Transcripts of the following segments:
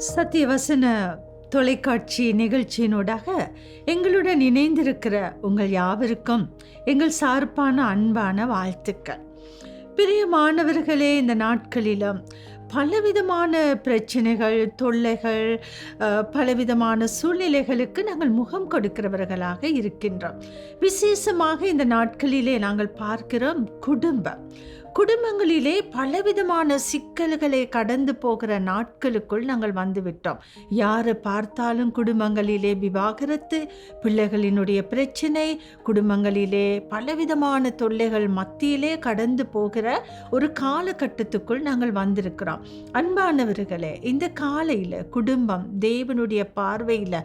சத்தியவசன தொலைக்காட்சி நிகழ்ச்சியினூடாக எங்களுடன் இணைந்திருக்கிற உங்கள் யாவருக்கும் எங்கள் சார்பான அன்பான வாழ்த்துக்கள். பிரியமானவர்களே, இந்த நாட்களிலும் பலவிதமான பிரச்சனைகள், தொல்லைகள், பலவிதமான சூழ்நிலைகளுக்கு நாங்கள் முகம் கொடுக்கிறவர்களாக இருக்கின்றோம். விசேஷமாக இந்த நாட்களிலே நாங்கள் பார்க்கிறோம் குடும்பங்களிலே பலவிதமான சிக்கல்களை கடந்து போகிற நாட்களுக்குள் நாங்கள் வந்துவிட்டோம். யாரை பார்த்தாலும் குடும்பங்களிலே விவாகரத்து, பிள்ளைகளினுடைய பிரச்சனை, குடும்பங்களிலே பலவிதமான தொல்லைகள் மத்தியிலே கடந்து போகிற ஒரு காலகட்டத்துக்குள் நாங்கள் வந்திருக்கிறோம். அன்பானவர்களே, இந்த காலையில் குடும்பம் தேவனுடைய பார்வையில்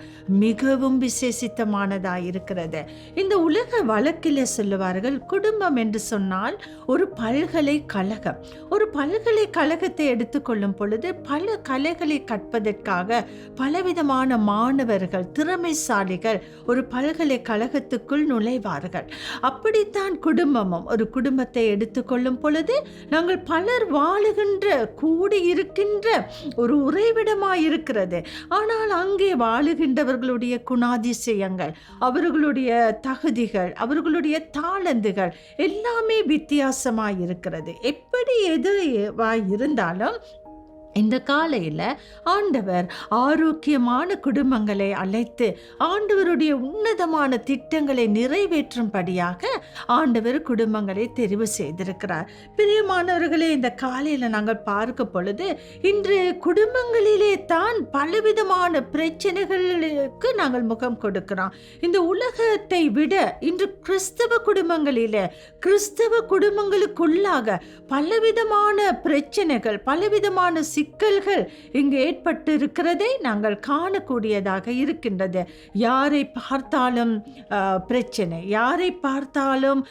மிகவும் விசேஷித்தமானதாக இருக்கிறது. இந்த உலக வழக்கில் சொல்லுவார்கள், குடும்பம் என்று சொன்னால் ஒரு பல்கலைக்கழகத்தை எடுத்துக்கொள்ளும் பொழுது பல கலைகளை கற்பதற்காக பலவிதமான மாணவர்கள், திறமைசாலிகள் ஒரு பல்கலைக்கழகத்துக்குள் நுழைவார்கள். அப்படித்தான் குடும்பமும் ஒரு குடும்பத்தை எடுத்துக்கொள்ளும் பொழுது நாங்கள் பலர் வாழுகின்ற கூடியிருக்கின்ற ஒரு உறைவிடமாய் இருக்கிறது. ஆனால் அங்கே வாழுகின்றவர்களுடைய குணாதிசயங்கள், அவர்களுடைய தகுதிகள், அவர்களுடைய தாளந்துகள் எல்லாமே வித்தியாசமாய் இருக்கிறது. எப்படி எதுவாய் இருந்தாலும் இந்த காலையில் ஆண்டவர் ஆரோக்கியமான குடும்பங்களை அழைத்து ஆண்டவருடைய உன்னதமான திட்டங்களை நிறைவேற்றும்படியாக ஆண்டவர் குடும்பங்களை தெரிவு செய்திருக்கிறார். பிரியமானவர்களே, இந்த காலையில் நாங்கள் பார்க்க பொழுது இன்று குடும்பங்களிலே தான் பலவிதமான பிரச்சனைகளுக்கு நாங்கள் முகம் கொடுக்கிறோம். இந்த உலகத்தை விட இன்று கிறிஸ்தவ குடும்பங்களுக்குள்ளாக பலவிதமான பிரச்சனைகள், பலவிதமான சிக்கல்கள் இங்கு ஏற்பட்டு இருக்கிறதை நாங்கள் காணக்கூடியதாக இருக்கின்றது. யாரை பார்த்தாலும் பிரச்சனை, யாரை பார்த்தாலும்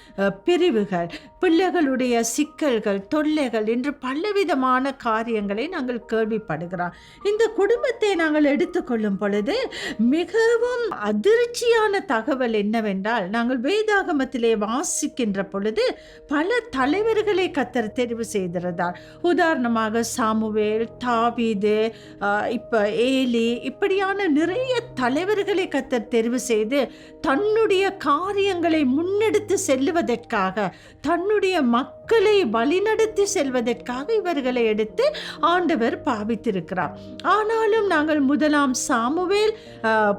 பிரிவுகள், பிள்ளைகளுடைய சிக்கல்கள், தொல்லைகள் என்று பலவிதமான காரியங்களை நாங்கள் கேள்விப்படுகிறோம். இந்த குடும்பத்தை நாங்கள் எடுத்துக்கொள்ளும் பொழுது மிகவும் அதிர்ச்சியான தகவல் என்னவென்றால், நாங்கள் வேதாகமத்திலே வாசிக்கின்ற பொழுது பல தலைவர்களை கர்த்தர் தெரிவு செய்திருந்தார். உதாரணமாக சாமுவேல், தாவீது, இப்ப ஏலி, இப்படியான நிறைய தலைவர்களை கர்த்தர் தெரிவு செய்து தன்னுடைய காரியங்களை முன்னெடுத்து செல்லுவதற்காக, தன்னுடைய மக்களை வழிநடத்தி செல்வதற்காக இவர்களை எடுத்து ஆண்டவர் பாவித்திருக்கிறார். ஆனாலும் நாங்கள் முதலாம் சாமுவேல்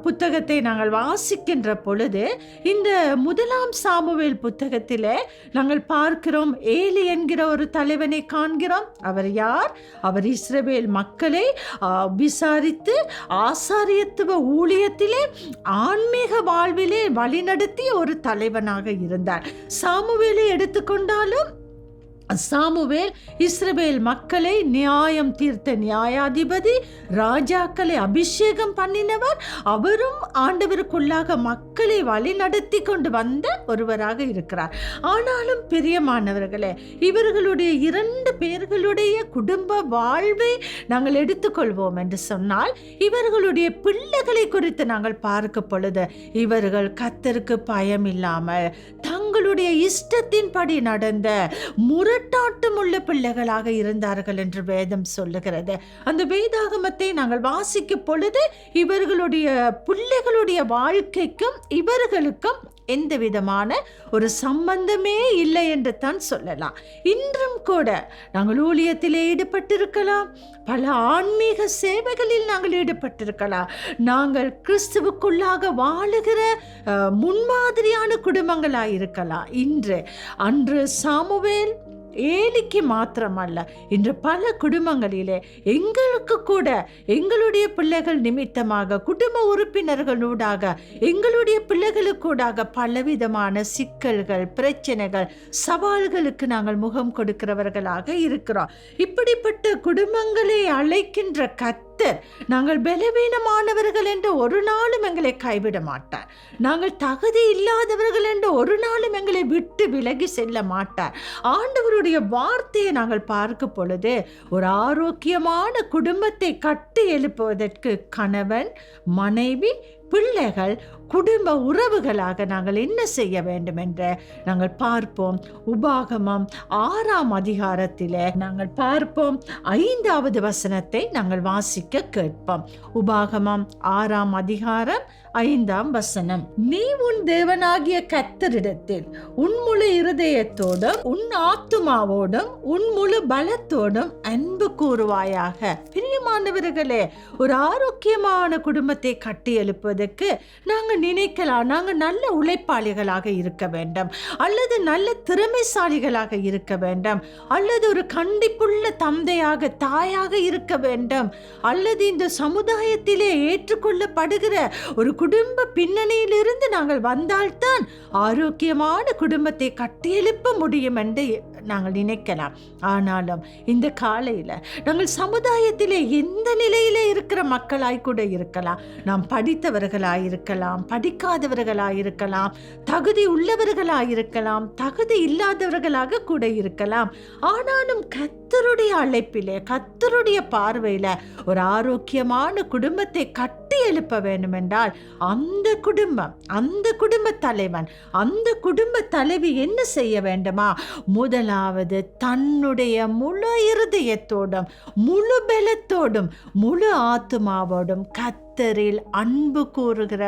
புத்தகத்தை நாங்கள் வாசிக்கின்ற பொழுது இந்த முதலாம் சாமுவேல் புத்தகத்தில் நாங்கள் பார்க்கிறோம், ஏலி என்கிற ஒரு தலைவனை காண்கிறோம். அவர் யார்? அவர் இஸ்ரவேல் மக்களை விசாரித்து ஆசாரியத்துவ ஊழியத்திலே, ஆன்மீக வாழ்விலே வழிநடத்திய ஒரு தலைவனாக இருந்தார். சாமுவேலை எடுத்துக்கொண்டாலும் சாமுவேல் இஸ்ரவேல் மக்களை நியாயம் தீர்த்த நியாயாதிபதி, ராஜாக்களை அபிஷேகம் பண்ணினவர். அவரும் ஆண்டவருக்குள்ளாக மக்களை வழி நடத்தி கொண்டு வந்த ஒருவராக இருக்கிறார். ஆனாலும் பிரியமானவர்களே, இவர்களுடைய 2 பேர்களுடைய குடும்ப வாழ்வை நாங்கள் எடுத்துக்கொள்வோம் என்று சொன்னால், இவர்களுடைய பிள்ளைகளை குறித்து நாங்கள் பார்க்க பொழுது இவர்கள் கர்த்தருக்கு பயம் இல்லாமல் தங்களுடைய இஷ்டத்தின்படி நடந்த முரட்டாட்டமுள்ள பிள்ளைகளாக இருந்தார்கள் என்று வேதம் சொல்லுகிறது. அந்த வேதாகமத்தை நாங்கள் வாசிக்கும் பொழுது இவர்களுடைய பிள்ளைகளுடைய வாழ்க்கைக்கும் இவர்களுக்கும் எந்த விதமான ஒரு சம்பந்தமே இல்லை என்று தான் சொல்லலாம். இன்றும் கூட நாங்கள் ஊழியத்திலே ஈடுபட்டிருக்கலாம், பல ஆன்மீக சேவைகளில் நாங்கள் ஈடுபட்டிருக்கலாம், நாங்கள் கிறிஸ்துவுக்குள்ளாக வாழுகிற முன்மாதிரியான குடும்பங்களாக இருக்கலாம். அன்று சாமுவேல் ஏலிக்கு மாத்திரமல்ல, இன்று பல குடும்பங்களிலே எங்களுக்கு கூட எங்களுடைய பிள்ளைகள் நிமித்தமாக, குடும்ப உறுப்பினர்களூடாக, எங்களுடைய பிள்ளைகளுக்கூடாக பலவிதமான சிக்கல்கள், பிரச்சனைகள், சவால்களுக்கு நாங்கள் முகம் கொடுக்கிறவர்களாக இருக்கிறோம். இப்படிப்பட்ட குடும்பங்களை அழைக்கின்ற கர்த்தர் நாங்கள் பலவீனமானவர்கள் என்று ஒரு நாளும் எங்களை கைவிட மாட்டார். நாங்கள் தகுதி இல்லாதவர்கள் என்று ஒரு நாளும் எங்களை விட்டு விலகி செல்ல மாட்டார். ஆண்டவருடைய வார்த்தையை நாங்கள் பார்க்கும் பொழுது ஒரு ஆரோக்கியமான குடும்பத்தை கட்டி எழுப்புவதற்கு கணவன், மனைவி, பிள்ளைகள் குடும்ப உறவுகளாக நாங்கள் என்ன செய்ய வேண்டும் என்று நாங்கள் பார்ப்போம். உபாகமம் 6ஆம் அதிகாரத்திலே நாங்கள் பார்ப்போம். 5வது வசனத்தை நாங்கள் வாசிக்க கேட்போம். உபாகமம் 6ஆம் அதிகாரம் 5ஆம் வசனம். நீ உன் தேவனாகிய கர்த்தரிடத்தில் உன் முழு இருதயத்தோடும் உன் ஆத்துமாவோடும் உன் முழு பலத்தோடும் அன்பு கூறுவாயாக. பிரியமானவர்களே, ஒரு ஆரோக்கியமான குடும்பத்தை கட்டி எழுப்பதற்கு நாங்கள் நினைக்கலாம், நாங்கள் நல்ல உழைப்பாளிகளாக இருக்க வேண்டும், அல்லது நல்ல திறமைசாலிகளாக இருக்க வேண்டும், அல்லது ஒரு கண்டிப்புள்ள தந்தையாக தாயாக இருக்க வேண்டும், அல்லது இந்த சமுதாயத்திலே ஏற்றுக்கொள்ளப்படுகிற ஒரு குடும்ப பின்னணியிலிருந்து நாங்கள் வந்தால்தான் ஆரோக்கியமான குடும்பத்தை கட்டியெழுப்ப முடியும் என்று நாங்கள் நினைக்கலாம். ஆனாலும் இந்த காலையில் நாங்கள் சமுதாயத்திலே எந்த நிலையிலே இருக்கிற மக்களாய் கூட இருக்கலாம், நாம் படித்தவர்களாயிருக்கலாம், படிக்காதவர்களாயிருக்கலாம், தகுதி உள்ளவர்களாயிருக்கலாம், தகுதி இல்லாதவர்களாக கூட இருக்கலாம். ஆனாலும் கர்த்தருடைய அழைப்பிலே, கர்த்தருடைய பார்வையில் ஒரு ஆரோக்கியமான குடும்பத்தை கட்டி எழுப்ப வேண்டும் என்றால் அந்த குடும்பம், அந்த குடும்ப தலைவன், அந்த குடும்ப தலைவி என்ன செய்ய வேண்டுமா? முதலாவது தன்னுடைய முழு இருதயத்தோடும் முழு பலத்தோடும் முழு ஆத்துமாவோடும் கர்த்தரில் அன்பு கூறுகிற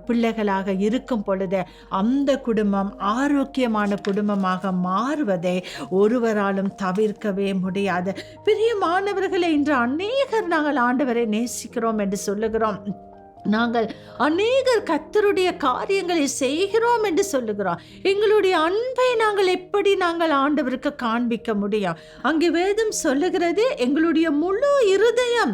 பிள்ளைகளாக இருக்கும் பொழுது அந்த குடும்பம் ஆரோக்கியமான குடும்பமாக மாறுவதை ஒருவராலும் தவிர்க்கவே முடியாது. பிரியமானவர்களே, இன்று அநேகர் நாங்கள் ஆண்டவரை நேசிக்கிறோம் என்று சொல்லுகிறோம், நாங்கள் அநேகர் கர்த்தருடைய காரியங்களை செய்கிறோம் என்று சொல்லுகிறோம். எங்களுடைய அன்பை நாங்கள் எப்படி நாங்கள் ஆண்டவருக்கு காண்பிக்க முடியும்? அங்கே வேதம் சொல்லுகிறது, எங்களுடைய முழு இருதயம்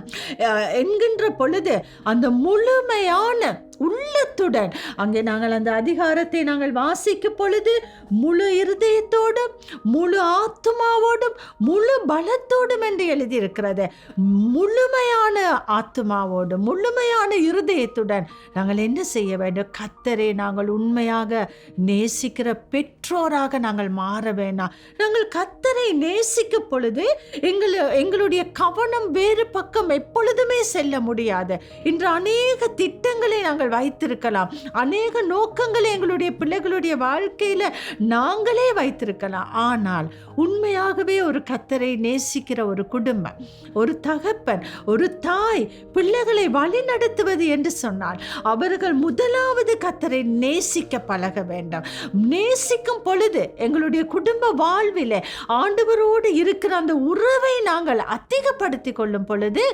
என்கின்ற பொழுது அந்த முழுமையான உள்ளத்துடன், அங்கே நாங்கள் அந்த அதிகாரத்தை நாங்கள் வாசிக்கும் பொழுது முழு இருதயத்தோடும் முழு ஆத்துமாவோடும் முழு பலத்தோடும் என்று எழுதியிருக்கிறது. முழுமையான ஆத்துமாவோடும் முழுமையான இருதயத்துடன் நாங்கள் என்ன செய்ய வேண்டும்? கர்த்தரை நாங்கள் உண்மையாக நேசிக்கிற பெற்றோராக நாங்கள் மாற வேண்டாம். நாங்கள் கர்த்தரை நேசிக்கும் பொழுது எங்களுடைய கவனம் வேறு பக்கம் எப்பொழுதுமே செல்ல முடியாது. இன்று அநேக திட்டங்களை நாங்கள் வைத்திருக்கலாம், அநேக நோக்கங்களை எங்களுடைய பிள்ளைகளுடைய வாழ்க்கையில நாங்களே வைத்திருக்கலாம். ஆனால் உண்மையாகவே ஒரு கர்த்தரை நேசிக்கிற ஒரு குடும்பம், ஒரு தகப்பன், ஒரு தாய் பிள்ளைகளை வழி நடத்துவது என்று சொன்னால் அவர்கள் முதலாவது கர்த்தரை நேசிக்க பழக வேண்டும். நேசிக்கும் பொழுது எங்களுடைய குடும்ப வாழ்வில் ஆண்டவரோடு இருக்கிற அந்த உறவை நாங்கள் அதிகப்படுத்திக் கொள்ளும் பொழுது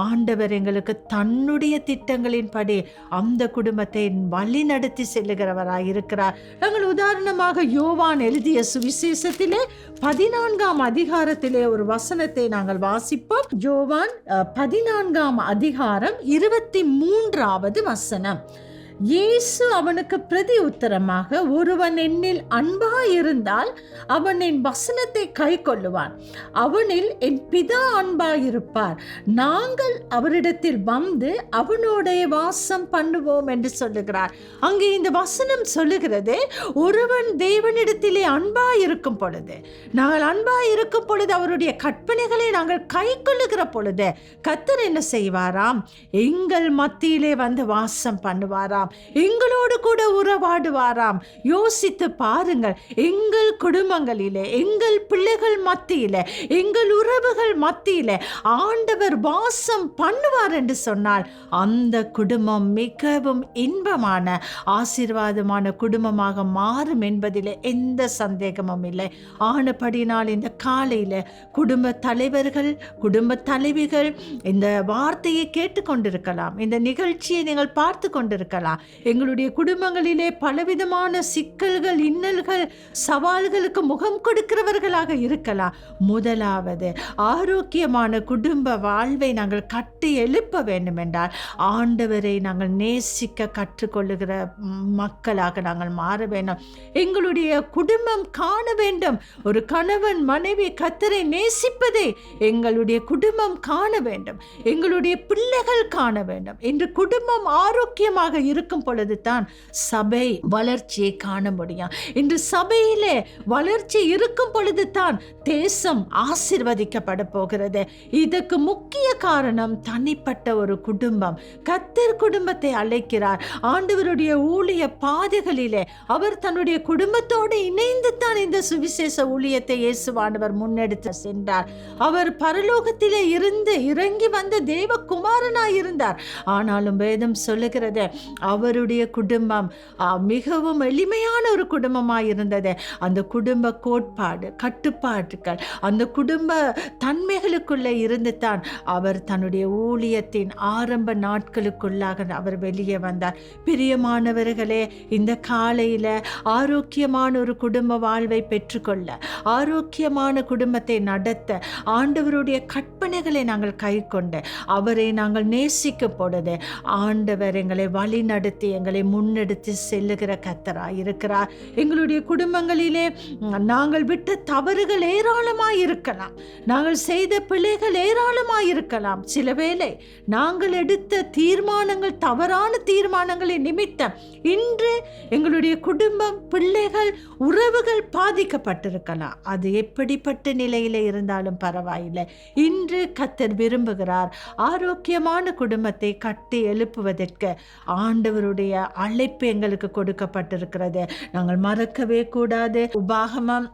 ஆண்டவர் எங்களுக்கு தன்னுடைய திட்டங்களின்படி அந்த குடும்பத்தை வழி நடத்தி செல்லுகிறவராய் இருக்கிறார். நாங்கள் உதாரணமாக யோவான் எழுதிய சுவிசேஷத்திலே 14ஆம் அதிகாரத்திலே ஒரு வசனத்தை நாங்கள் வாசிப்போம். யோவான் 14ஆம் அதிகாரம் 23வது வசனம். இயேசு அவனுக்கு பிரதி உத்தரமாக, ஒருவன் என்னில் அன்பாயிருந்தால் அவன் என் வசனத்தை கை கொள்ளுவான், அவனில் என் பிதா அன்பாயிருப்பார், நாங்கள் அவரிடத்தில் வந்து அவனோட வாசம் பண்ணுவோம் என்று சொல்லுகிறார். அங்கே இந்த வசனம் சொல்லுகிறது, ஒருவன் தேவனிடத்திலே அன்பாயிருக்கும் பொழுது, நாங்கள் அன்பாயிருக்கும் பொழுது, அவருடைய கற்பனைகளை நாங்கள் கை கொள்ளுகிற பொழுது கர்த்தர் என்ன செய்வாராம்? எங்கள் மத்தியிலே வந்து வாசம் பண்ணுவாராம், எங்களோடு கூட உறவாடுவாராம். யோசித்து பாருங்கள், எங்கள் குடும்பங்களிலே, எங்கள் பிள்ளைகள் மத்தியிலே, எங்கள் உறவுகள் மத்தியிலே ஆண்டவர் வாசம் பண்ணுவார் என்று சொன்னால் அந்த குடும்பம் மிகவும் இன்பமான ஆசீர்வாதமான குடும்பமாக மாறும் என்பதிலே எந்த சந்தேகமும் இல்லை. ஆனபடினால் இந்த காலையில் குடும்ப தலைவர்கள், குடும்ப தலைவிகள் இந்த வார்த்தையை கேட்டுக்கொண்டிருக்கலாம், இந்த நிகழ்ச்சியை நீங்கள் பார்த்து கொண்டிருக்கலாம். எங்களுடைய குடும்பங்களிலே பலவிதமான சிக்கல்கள், இன்னல்கள், சவால்களுக்கு முகம் கொடுக்கிறவர்களாக இருக்கலாம். முதலாவது ஆரோக்கியமான குடும்ப வாழ்வை நாங்கள் கட்டி எழுப்ப வேண்டும் என்றால் ஆண்டவரை நாங்கள் நேசிக்க கற்றுக்கொள்ளுகிற மக்களாக நாங்கள் மாற வேண்டும். எங்களுடைய குடும்பம் காண வேண்டும். ஒரு கணவன் மனைவி கர்த்தரை நேசிப்பதை எங்களுடைய குடும்பம் காண வேண்டும், எங்களுடைய பிள்ளைகள் காண வேண்டும். இன்று குடும்பம் ஆரோக்கியமாக இருக்கும் பொழுது தான் சபை வளர்ச்சியை காண முடியும். இன்று சபையிலே வளர்ச்சி இருக்கும் பொழுது தான் தேசம் ஆசீர்வதிக்கப்பட போகிறது. இதற்கு முக்கிய காரணம் தனிப்பட்ட ஒரு குடும்பம். கர்த்தர் குடும்பத்தை அழைக்கிறார். ஆண்டவருடைய ஊழிய பாதைகளிலே அவர் தன்னுடைய குடும்பத்தோடு இணைந்து தான் இந்த சுவிசேஷ ஊழியத்தை இயேசுவானவர் முன்னெடுத்து சென்றார். அவர் பரலோகத்திலே இருந்து இறங்கி வந்த தேவகுமாரனாய் இருந்தார். ஆனாலும் வேதம் சொல்லுகிறது அவருடைய குடும்பம் மிகவும் எளிமையான ஒரு குடும்பமாய் இருந்தது. அந்த குடும்ப கோட்பாடு, கட்டுப்பாடுகள், அந்த குடும்ப தன்மைகளுக்குள்ளே இருந்து தான் அவர் தன்னுடைய ஊழியத்தின் ஆரம்ப நாட்களுக்குள்ளாக அவர் வெளியே வந்தார். பிரியமானவர்களே, இந்த காலையில ஆரோக்கியமான ஒரு குடும்ப வாழ்வை பெற்றுக்கொள்ள, ஆரோக்கியமான குடும்பத்தை நடத்த ஆண்டவருடைய கற்பனைகளை நாங்கள் கை கொண்டு அவரை நாங்கள் நேசிக்கும் பொழுது ஆண்டவர் எங்களை வழி நடத்தி எங்களை முன்னெடுத்து செல்லுகிற கர்த்தராய் இருக்கிறார். எங்களுடைய குடும்பங்களிலே நாங்கள் விட்ட தவறுகள் ஏராளமாய் இருக்கலாம், நாங்கள் செய்த பிழைகள் ஏராளமாய் இருக்கலாம். சில வேளை நாங்கள் எடுத்த தீர்மானங்கள் தவறான தீர்மானங்களின் நிமித்தம் இன்று எங்களுடைய குடும்பம், பிள்ளைகள், உறவுகள் பாதிக்கப்பட்டிருக்கலாம். அது எப்படிப்பட்ட நிலையில இருந்தாலும் பரவாயில்லை. இன்று கர்த்தர் விரும்புகிறார் ஆரோக்கியமான குடும்பத்தை கட்டி எழுப்புவதற்கு ஆண்டவருடைய அழைப்பு எங்களுக்கு கொடுக்கப்பட்டிருக்கிறது. நாங்கள் மறக்கவே கூடாது. உபாகமம்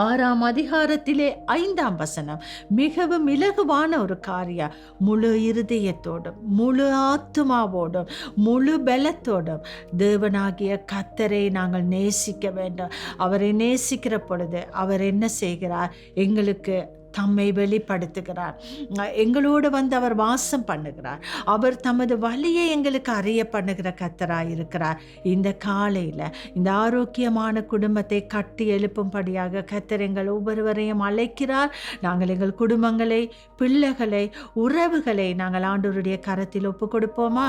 6ஆம் அதிகாரத்திலே 5ஆம் வசனம் மிகவும் இலகுவான ஒரு காரியம். முழு இருதயத்தோடும், முழு ஆத்துமாவோடும், முழு பலத்தோடும் தேவனாகிய கர்த்தரை நாங்கள் நேசிக்க வேண்டும். அவரை நேசிக்கிற பொழுது அவர் என்ன செய்கிறார்? எங்களுக்கு தம்மை வெளிப்படுத்துகிறார். எங்களோடு வந்து அவர் வாசம் பண்ணுகிறார். அவர் தமது வழியை எங்களுக்கு அறிய பண்ணுகிற கர்த்தராய் இருக்கிறார். இந்த காலையில் இந்த ஆரோக்கியமான குடும்பத்தை கட்டி எழுப்பும்படியாக கர்த்தர் எங்கள் ஒவ்வொருவரையும் அழைக்கிறார். நாங்கள் எங்கள் குடும்பங்களை, பிள்ளைகளை, உறவுகளை நாங்கள் ஆண்டவருடைய கரத்தில் ஒப்பு கொடுப்போமா?